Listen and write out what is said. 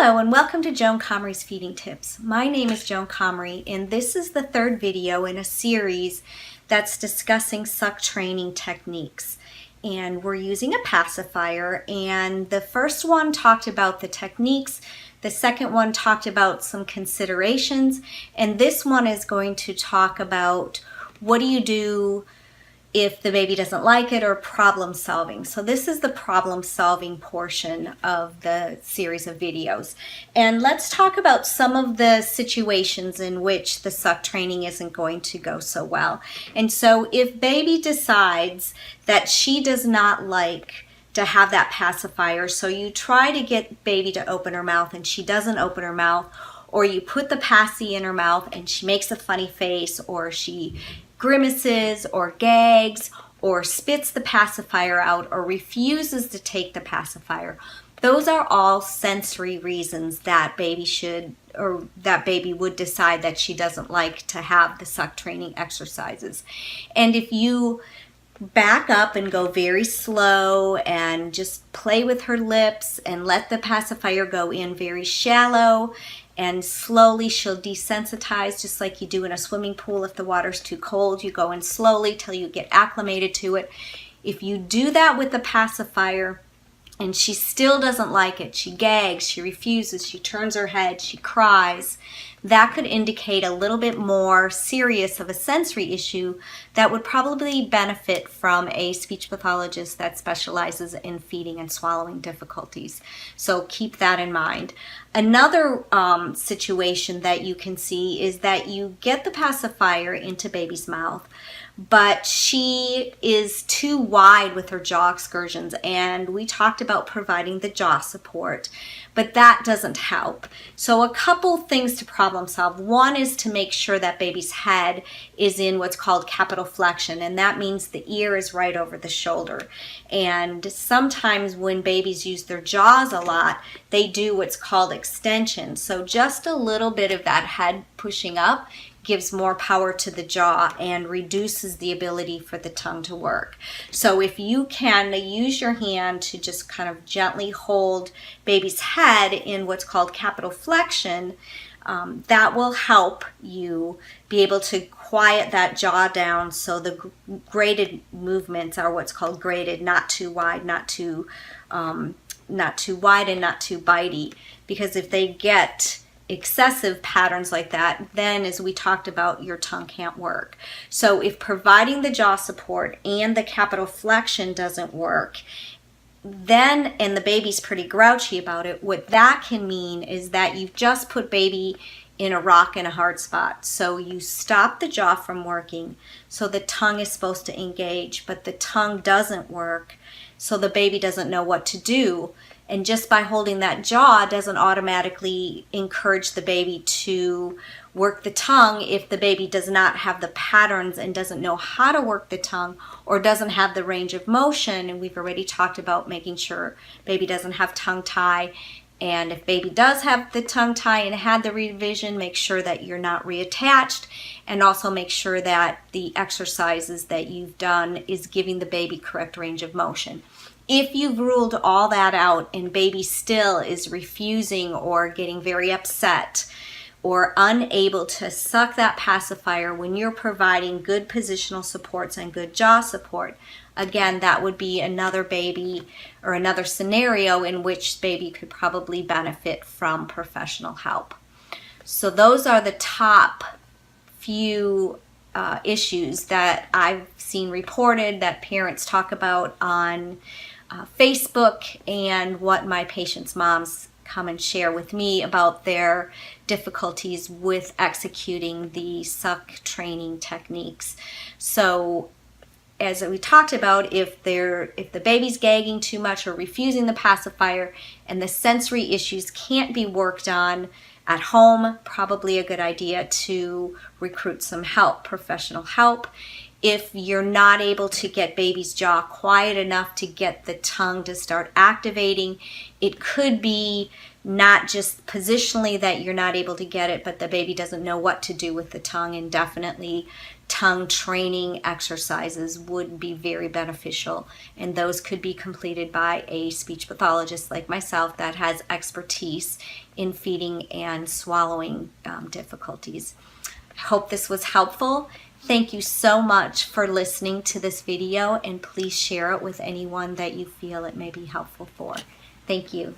Hello and welcome to Joan Comrie's Feeding Tips. My name is Joan Comrie and this is the third video in a series that's discussing suck training techniques. And we're using a pacifier, and the first one talked about the techniques, the second one talked about some considerations, and this one is going to talk about what do you do if the baby doesn't like it, or problem solving. So this is the problem solving portion of the series of videos. And let's talk about some of the situations in which the suck training isn't going to go so well. And so if baby decides that she does not like to have that pacifier, so you try to get baby to open her mouth and she doesn't open her mouth, or you put the passy in her mouth and she makes a funny face, or she grimaces or gags or spits the pacifier out or refuses to take the pacifier. Those are all sensory reasons that baby should, or that baby would decide that she doesn't like to have the suck training exercises. And if you back up and go very slow and just play with her lips and let the pacifier go in very shallow, and slowly she'll desensitize, just like you do in a swimming pool. If the water's too cold, you go in slowly till you get acclimated to it. If you do that with the pacifier and she still doesn't like it, she gags, she refuses, she turns her head, she cries, that could indicate a little bit more serious of a sensory issue that would probably benefit from a speech pathologist that specializes in feeding and swallowing difficulties. So keep that in mind. Another situation that you can see is that you get the pacifier into baby's mouth, but she is too wide with her jaw excursions, and we talked about providing the jaw support, but that doesn't help. So a couple things to problem solve. One is to make sure that baby's head is in what's called capital flexion, and that means the ear is right over the shoulder. And sometimes when babies use their jaws a lot, they do what's called extension. So just a little bit of that head pushing up gives more power to the jaw and reduces the ability for the tongue to work. So if you can use your hand to just kind of gently hold baby's head in what's called capital flexion, that will help you be able to quiet that jaw down, so the graded movements are what's called graded, not too wide, not too wide and not too bitey, because if they get excessive patterns like that, then, as we talked about, your tongue can't work. So if providing the jaw support and the capital flexion doesn't work, then, and the baby's pretty grouchy about it, what that can mean is that you've just put baby in a rock and a hard spot. So you stop the jaw from working, so the tongue is supposed to engage, but the tongue doesn't work, so the baby doesn't know what to do. And just by holding that jaw doesn't automatically encourage the baby to work the tongue if the baby does not have the patterns and doesn't know how to work the tongue, or doesn't have the range of motion. And we've already talked about making sure baby doesn't have tongue tie. And if baby does have the tongue tie and had the revision, make sure that you're not reattached, and also make sure that the exercises that you've done is giving the baby correct range of motion. If you've ruled all that out and baby still is refusing or getting very upset or unable to suck that pacifier when you're providing good positional supports and good jaw support, again, that would be another baby or another scenario in which baby could probably benefit from professional help. So those are the top few issues that I've seen reported that parents talk about on Facebook, and what my patients' moms come and share with me about their difficulties with executing the suck training techniques. So as we talked about, if the baby's gagging too much or refusing the pacifier and the sensory issues can't be worked on at home, probably a good idea to recruit some help, professional help. If you're not able to get baby's jaw quiet enough to get the tongue to start activating, it could be not just positionally that you're not able to get it, but the baby doesn't know what to do with the tongue, and definitely tongue training exercises would be very beneficial, and those could be completed by a speech pathologist like myself that has expertise in feeding and swallowing difficulties. I hope this was helpful. Thank you so much for listening to this video, and please share it with anyone that you feel it may be helpful for. Thank you.